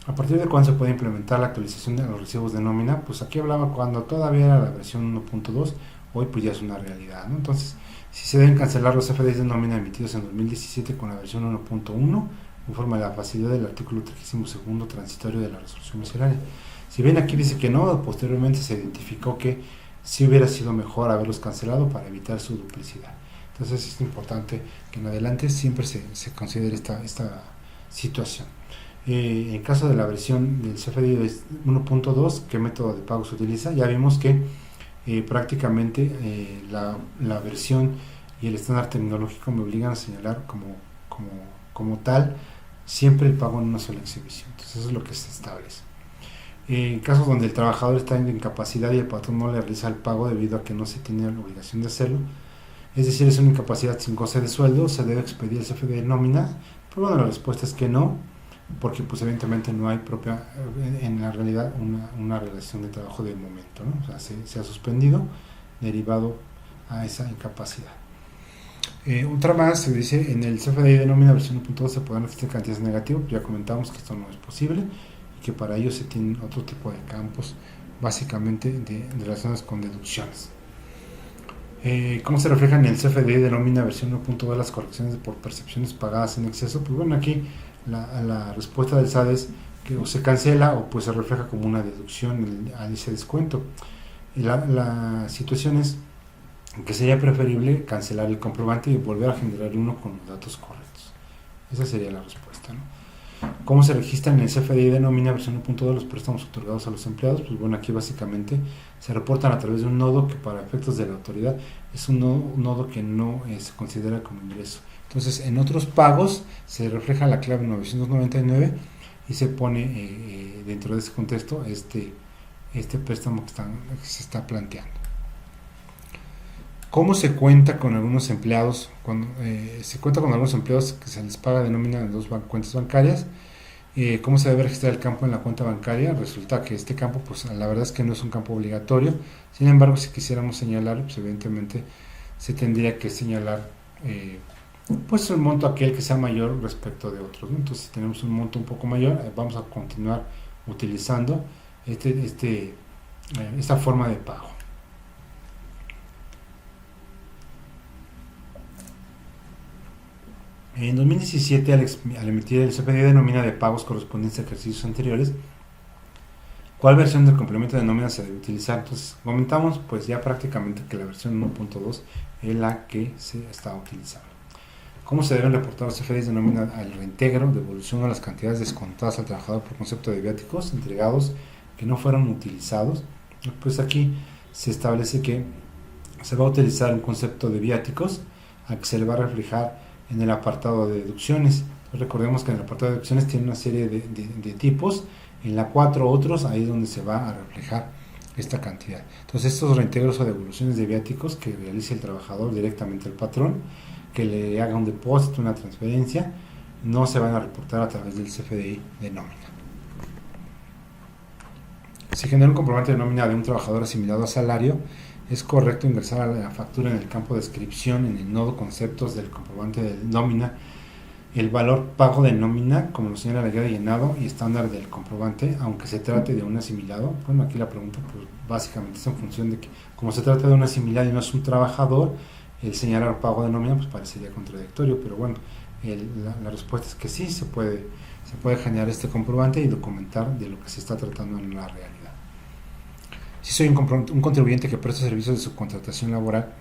a partir de cuándo se puede implementar la actualización de los recibos de nómina, pues aquí hablaba cuando todavía era la versión 1.2, hoy pues ya es una realidad, ¿no? Entonces, si se deben cancelar los CFDIs de nómina emitidos en 2017 con la versión 1.1, conforme a la facilidad del artículo 32 transitorio de la resolución miscelánea. Si bien aquí dice que no, posteriormente se identificó que sí hubiera sido mejor haberlos cancelado para evitar su duplicidad. Entonces es importante que en adelante siempre se considere esta situación. En caso de la versión del CFDI 1.2, ¿qué método de pago se utiliza? Ya vimos que prácticamente la versión y el estándar tecnológico me obligan a señalar como tal siempre el pago en una sola exhibición. Entonces eso es lo que se establece. En casos donde el trabajador está en incapacidad y el patrón no le realiza el pago debido a que no se tiene la obligación de hacerlo, es decir, es una incapacidad sin goce de sueldo, se debe expedir el CFDI de nómina. Pero bueno, la respuesta es que no, porque pues evidentemente no hay en la realidad una relación de trabajo del momento, ¿no? O sea, se ha suspendido derivado a esa incapacidad. Otra más, se dice en el CFDI de nómina versión 1.2 se podrán registrar cantidades negativas, ya comentamos que esto no es posible y que para ello se tienen otro tipo de campos básicamente relacionados con deducciones. ¿Cómo se refleja en el CFDI de nómina versión 1.2 las correcciones por percepciones pagadas en exceso? Pues bueno, aquí la respuesta del SAT es que o se cancela o pues se refleja como una deducción a ese descuento. La situación es que sería preferible cancelar el comprobante y volver a generar uno con los datos correctos. Esa sería la respuesta, ¿no? ¿Cómo se registran en el CFDI de nómina versión 1.2 los préstamos otorgados a los empleados? Pues bueno, aquí básicamente se reportan a través de un nodo que para efectos de la autoridad es un nodo que no se considera como ingreso. Entonces, en otros pagos se refleja la clave 999 y se pone dentro de ese contexto este préstamo que se está planteando. ¿Cómo se cuenta con algunos empleados? Cuando, se cuenta con algunos empleados que se les paga de nómina en dos cuentas bancarias. ¿Cómo se debe registrar el campo en la cuenta bancaria? Resulta que este campo, pues la verdad es que no es un campo obligatorio. Sin embargo, si quisiéramos señalar, pues evidentemente se tendría que señalar pues el monto aquel que sea mayor respecto de otros, ¿no? Entonces, si tenemos un monto un poco mayor, vamos a continuar utilizando esta forma de pago. En 2017, al emitir el CFDI de nómina de pagos correspondientes a ejercicios anteriores, ¿cuál versión del complemento de nómina se debe utilizar? Entonces, comentamos pues ya prácticamente que la versión 1.2 es la que se está utilizando. ¿Cómo se deben reportar los CFDIs de nómina al reintegro, devolución a las cantidades descontadas al trabajador por concepto de viáticos entregados que no fueron utilizados? Pues aquí se establece que se va a utilizar un concepto de viáticos al que se le va a reflejar en el apartado de deducciones. Entonces, recordemos que en el apartado de deducciones tiene una serie de tipos, en la 4 otros, ahí es donde se va a reflejar esta cantidad. Entonces, estos reintegros o devoluciones de viáticos que realice el trabajador directamente al patrón, que le haga un depósito, una transferencia, no se van a reportar a través del CFDI de nómina. Si genera un comprobante de nómina de un trabajador asimilado a salario, es correcto ingresar a la factura en el campo de descripción, en el nodo conceptos del comprobante de nómina, el valor pago de nómina, como lo señala la guía de llenado y estándar del comprobante, aunque se trate de un asimilado. Bueno, aquí la pregunta pues básicamente es en función de que, como se trata de un asimilado y no es un trabajador, el señalar pago de nómina pues parecería contradictorio, pero bueno, la respuesta es que sí, se puede generar este comprobante y documentar de lo que se está tratando en la realidad. Si soy un contribuyente que presta servicios de subcontratación laboral,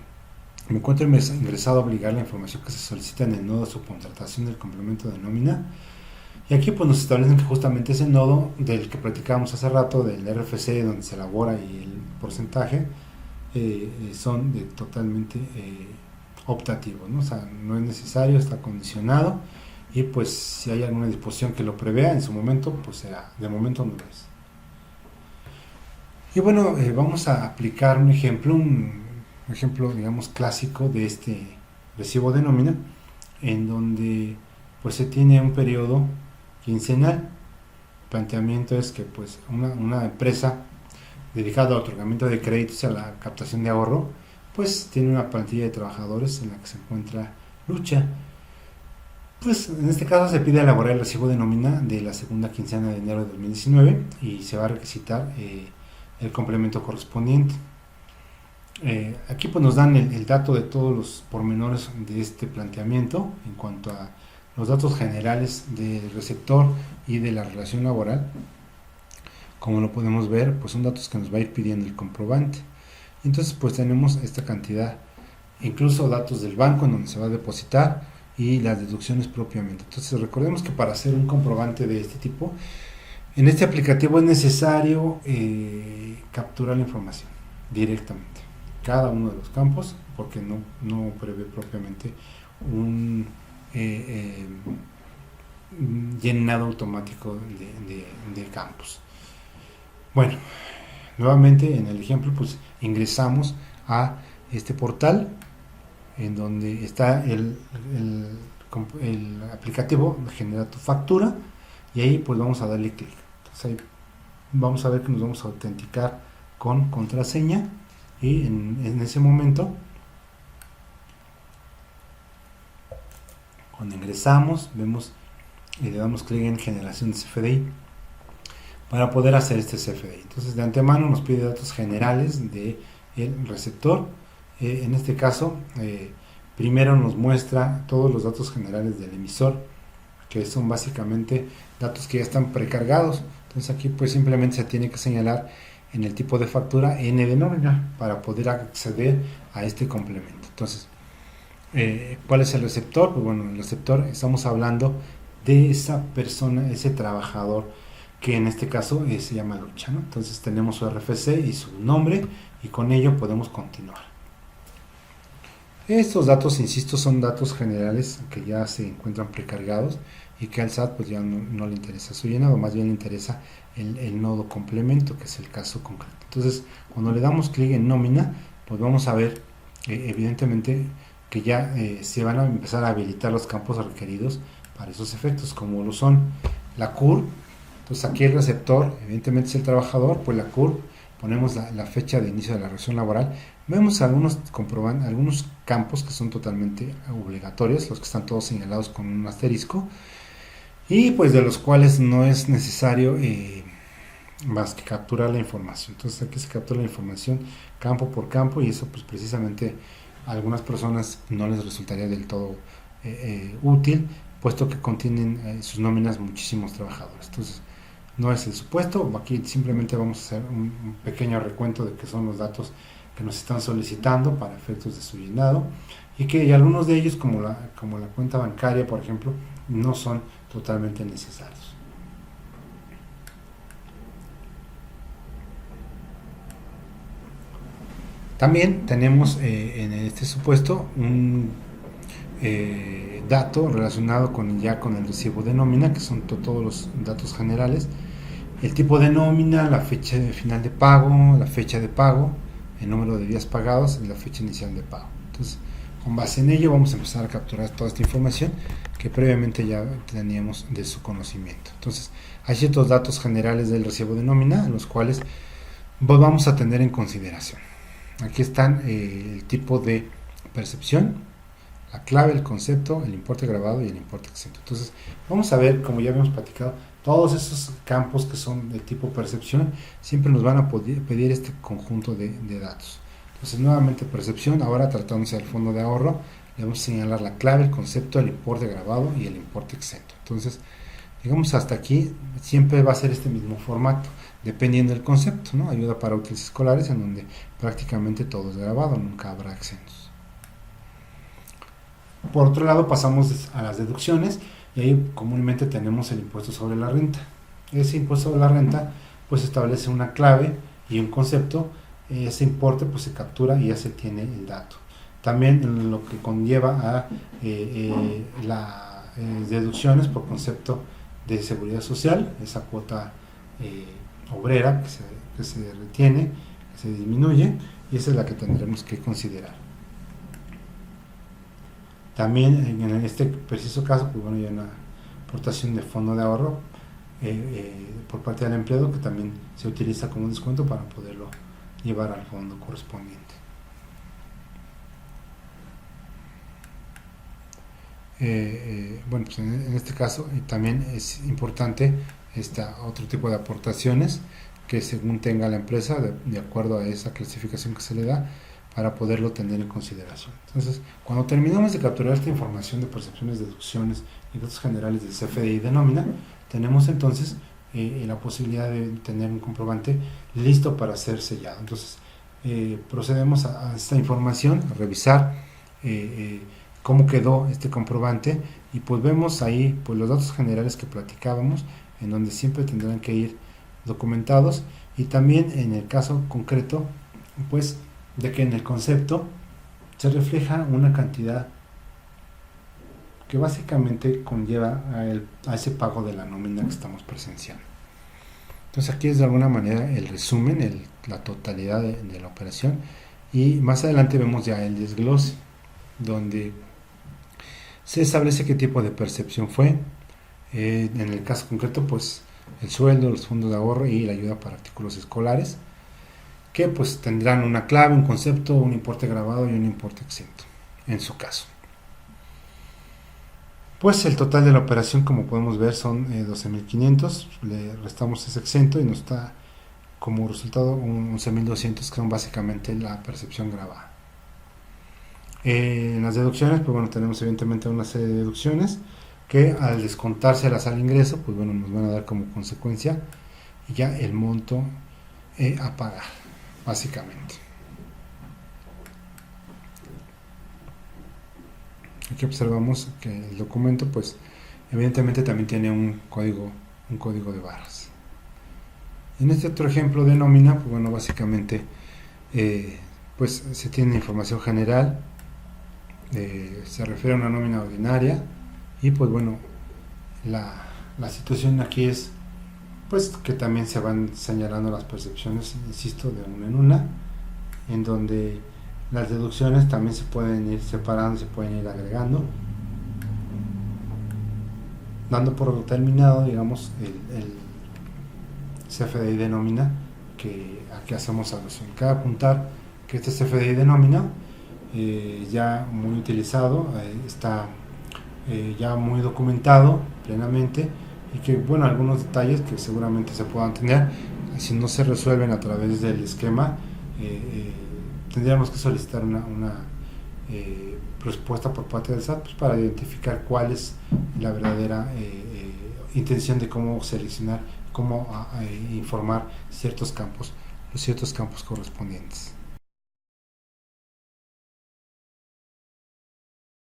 me encuentro ingresado a obligar la información que se solicita en el nodo de subcontratación del complemento de nómina. Y aquí pues nos establecen que justamente ese nodo del que platicábamos hace rato, del RFC donde se elabora y el porcentaje, son totalmente optativos, ¿no? O sea, no es necesario, está condicionado y pues si hay alguna disposición que lo prevea en su momento, pues será, de momento no lo es. Y bueno, vamos a aplicar un ejemplo digamos clásico de este recibo de nómina, en donde pues se tiene un periodo quincenal. El planteamiento es que pues una empresa dedicada al otorgamiento de créditos a la captación de ahorro, pues tiene una plantilla de trabajadores en la que se encuentra lucha. Pues en este caso se pide elaborar el recibo de nómina de la segunda quincena de enero de 2019 y se va a requisitar el complemento correspondiente. Aquí pues nos dan el dato de todos los pormenores de este planteamiento en cuanto a los datos generales del receptor y de la relación laboral. Como lo podemos ver, pues son datos que nos va a ir pidiendo el comprobante. Entonces pues tenemos esta cantidad, incluso datos del banco en donde se va a depositar y las deducciones propiamente. Entonces recordemos que para hacer un comprobante de este tipo, en este aplicativo es necesario capturar la información directamente, cada uno de los campos, porque no prevé propiamente un llenado automático de campos. Bueno, nuevamente en el ejemplo pues ingresamos a este portal en donde está el aplicativo Genera tu factura y ahí pues vamos a darle clic. Entonces ahí vamos a ver que nos vamos a autenticar con contraseña y en ese momento cuando ingresamos vemos y le damos clic en generación de CFDI para poder hacer este CFDI. Entonces de antemano nos pide datos generales del receptor. En este caso primero nos muestra todos los datos generales del emisor, que son básicamente datos que ya están precargados. Entonces aquí pues simplemente se tiene que señalar en el tipo de factura N de nómina para poder acceder a este complemento. Entonces, ¿cuál es el receptor? Pues bueno, el receptor estamos hablando de esa persona, ese trabajador que en este caso se llama Lucha, ¿no? Entonces tenemos su RFC y su nombre y con ello podemos continuar. Estos datos, insisto, son datos generales que ya se encuentran precargados y que al SAT pues ya no le interesa su llenado, más bien le interesa el nodo complemento, que es el caso concreto. Entonces, cuando le damos clic en nómina, pues vamos a ver evidentemente que ya se van a empezar a habilitar los campos requeridos para esos efectos, como lo son la CUR. Entonces aquí el receptor, evidentemente es el trabajador, pues la CUR, ponemos la fecha de inicio de la relación laboral. Vemos algunos campos que son totalmente obligatorios, los que están todos señalados con un asterisco, y pues de los cuales no es necesario más que capturar la información. Entonces aquí se captura la información campo por campo, y eso pues precisamente a algunas personas no les resultaría del todo útil, puesto que contienen sus nóminas muchísimos trabajadores. Entonces no es el supuesto, aquí simplemente vamos a hacer un pequeño recuento de qué son los datos que nos están solicitando para efectos de su llenado, y que algunos de ellos, como la cuenta bancaria, por ejemplo, no son totalmente necesarios. También tenemos en este supuesto un dato relacionado con el recibo de nómina, que son todos los datos generales: el tipo de nómina, la fecha de final de pago, la fecha de pago, el número de días pagados y la fecha inicial de pago. Entonces, con base en ello vamos a empezar a capturar toda esta información que previamente ya teníamos de su conocimiento. Entonces, hay ciertos datos generales del recibo de nómina, los cuales vamos a tener en consideración. Aquí están el tipo de percepción, la clave, el concepto, el importe grabado y el importe exento. Entonces, vamos a ver, como ya habíamos platicado, todos esos campos que son de tipo percepción siempre nos van a pedir este conjunto de datos. Entonces, nuevamente percepción, ahora tratándose del fondo de ahorro, le vamos a señalar la clave, el concepto, el importe grabado y el importe exento. Entonces, digamos hasta aquí siempre va a ser este mismo formato, dependiendo del concepto, ¿no? Ayuda para útiles escolares, en donde prácticamente todo es grabado, nunca habrá exentos. Por otro lado, pasamos a las deducciones, y ahí comúnmente tenemos el impuesto sobre la renta. Ese impuesto sobre la renta pues establece una clave y un concepto. Ese importe pues se captura y ya se tiene el dato. También lo que conlleva a las deducciones por concepto de seguridad social, esa cuota obrera que se retiene, que se disminuye, y esa es la que tendremos que considerar. También en este preciso caso, pues bueno, hay una aportación de fondo de ahorro por parte del empleado, que también se utiliza como descuento para poderlo llevar al fondo correspondiente. Bueno, pues en este caso también es importante otro tipo de aportaciones que según tenga la empresa, de acuerdo a esa clasificación que se le da, para poderlo tener en consideración. Entonces, cuando terminamos de capturar esta información de percepciones, deducciones y datos generales del CFDI de nómina, tenemos entonces la posibilidad de tener un comprobante listo para ser sellado. Entonces, procedemos a esta información, a revisar cómo quedó este comprobante, y pues vemos ahí pues los datos generales que platicábamos, en donde siempre tendrán que ir documentados, y también en el caso concreto pues de que en el concepto se refleja una cantidad que básicamente conlleva a ese pago de la nómina que estamos presenciando. Entonces aquí es de alguna manera el resumen, la totalidad de la operación, y más adelante vemos ya el desglose, donde se establece qué tipo de percepción fue. En el caso concreto pues el sueldo, los fondos de ahorro y la ayuda para artículos escolares, que pues tendrán una clave, un concepto, un importe grabado y un importe exento en su caso. Pues el total de la operación, como podemos ver, son 12.500, le restamos ese exento y nos da como resultado 11.200, que son básicamente la percepción grabada. En las deducciones, pues bueno, tenemos evidentemente una serie de deducciones que al descontárselas al ingreso, pues bueno, nos van a dar como consecuencia ya el monto a pagar, básicamente. Aquí observamos que el documento pues evidentemente también tiene un código de barras. En este otro ejemplo de nómina, pues bueno, básicamente pues se tiene información general, se refiere a una nómina ordinaria, y pues bueno, la situación aquí es pues que también se van señalando las percepciones, insisto, de una en una, en donde Las deducciones también se pueden ir separando, se pueden ir agregando, dando por terminado, digamos, el CFDI de nómina que aquí hacemos alusión. Cabe apuntar que este CFDI de nómina, ya muy utilizado, está ya muy documentado plenamente, y que, bueno, algunos detalles que seguramente se puedan tener, si no se resuelven a través del esquema, tendríamos que solicitar una respuesta por parte del SAT, pues, para identificar cuál es la verdadera intención de cómo seleccionar, cómo informar ciertos campos, los ciertos campos correspondientes.